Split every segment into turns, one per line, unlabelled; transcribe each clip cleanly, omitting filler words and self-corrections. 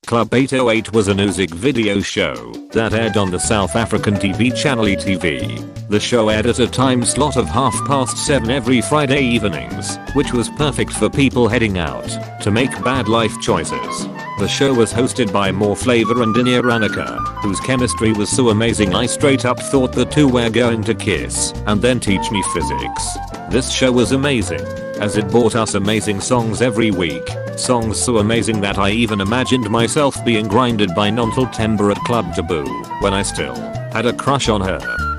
Club 808 was a music video show that aired on the South African TV channel ETV. The show aired at a time slot of 7:30 every Friday evenings, which was perfect for people heading out to make bad life choices. The show was hosted by More Flavor and Dinya Ranika, whose chemistry was so amazing I straight up thought the two were going to kiss and then teach me physics. This show was amazing, as it brought us amazing songs every week. Songs so amazing that I even imagined myself being grinded by Nontal Timber at Club Taboo when I still had a crush on her.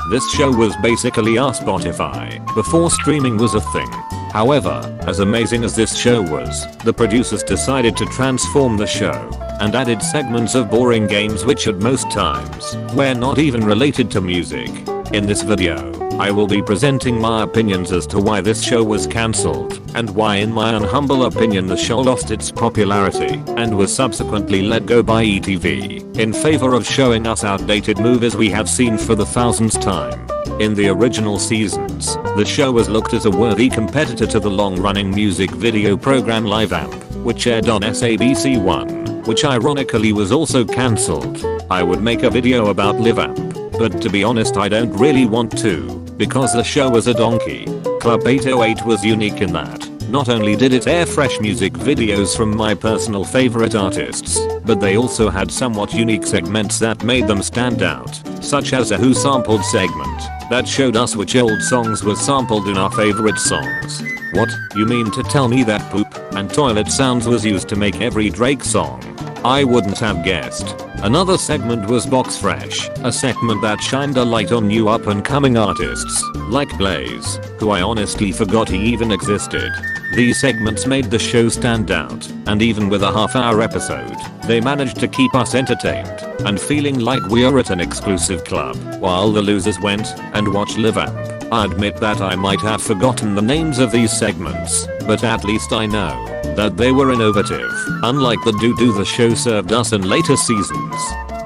This show was basically our Spotify before streaming was a thing. However, as amazing as this show was, the producers decided to transform the show and added segments of boring games which at most times were not even related to music. In this video, I will be presenting my opinions as to why this show was cancelled and why in my unhumble opinion the show lost its popularity and was subsequently let go by ETV in favor of showing us outdated movies we have seen for the thousandth time. In the original seasons, the show was looked as a worthy competitor to the long-running music video program Live Amp, which aired on SABC1, which ironically was also cancelled. I would make a video about Live Amp, but to be honest I don't really want to, because the show was a donkey. Club 808 was unique in that not only did it air fresh music videos from my personal favorite artists, but they also had somewhat unique segments that made them stand out, such as a Who Sampled segment that showed us which old songs were sampled in our favorite songs. What, you mean to tell me that poop and toilet sounds was used to make every Drake song? I wouldn't have guessed. Another segment was Box Fresh, a segment that shined a light on new up and coming artists like Blaze, who I honestly forgot he even existed. These segments made the show stand out, and even with a half-hour episode, they managed to keep us entertained and feeling like we are at an exclusive club while the losers went and watched Live Amp. I admit that I might have forgotten the names of these segments, but at least I know that they were innovative, unlike the doo-doo the show served us in later seasons.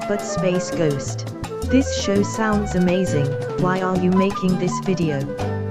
But Space Ghost, this show sounds amazing. Why are you making this video?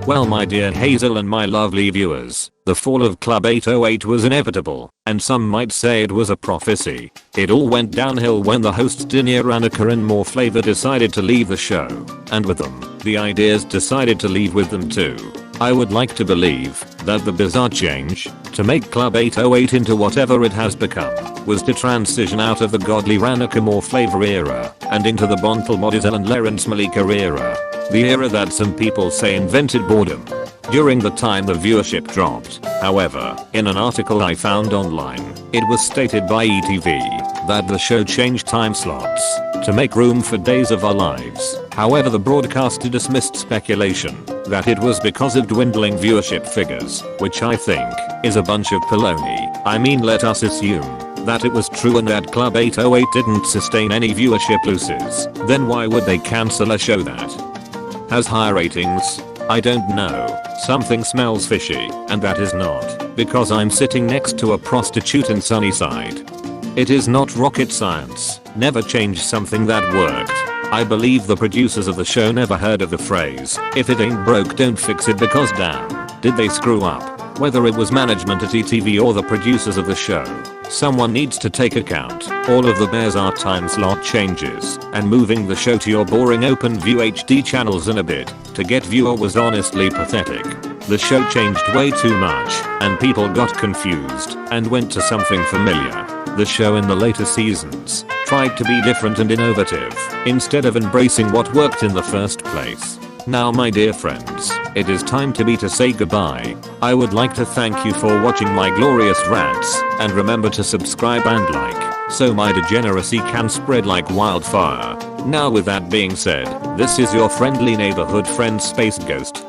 Well, my dear Hazel and my lovely viewers, the fall of Club 808 was inevitable, and some might say it was a prophecy. It all went downhill when the hosts Dinya Ranika and More Flavor decided to leave the show, and with them, the ideas decided to leave with them too. I would like to believe that the bizarre change to make Club 808 into whatever it has become was to transition out of the godly Ranika More Flavor era and into the Bontal Modizel and Lawrence Malika era. The era that some people say invented boredom during the time the viewership dropped. However, in an article I found online, it was stated by ETV that the show changed time slots to make room for Days of Our Lives. However, the broadcaster dismissed speculation that it was because of dwindling viewership figures, which I think is a bunch of baloney. I mean, let us assume that it was true and that Club 808 didn't sustain any viewership losses. Then why would they cancel a show that has high ratings? I don't know. Something smells fishy, and that is not because I'm sitting next to a prostitute in Sunnyside. It is not rocket science. Never change something that worked. I believe the producers of the show never heard of the phrase, if it ain't broke don't fix it, because damn, did they screw up. Whether it was management at ETV or the producers of the show, someone needs to take account all of the bizarre time slot changes, and moving the show to your boring open view HD channels in a bit to get viewer was honestly pathetic. The show changed way too much, and people got confused and went to something familiar. The show in the later seasons tried to be different and innovative instead of embracing what worked in the first place. Now, my dear friends, it is time to say goodbye. I would like to thank you for watching my glorious rants, and remember to subscribe and like, so my degeneracy can spread like wildfire. Now, with that being said, this is your friendly neighborhood friend Space Ghost.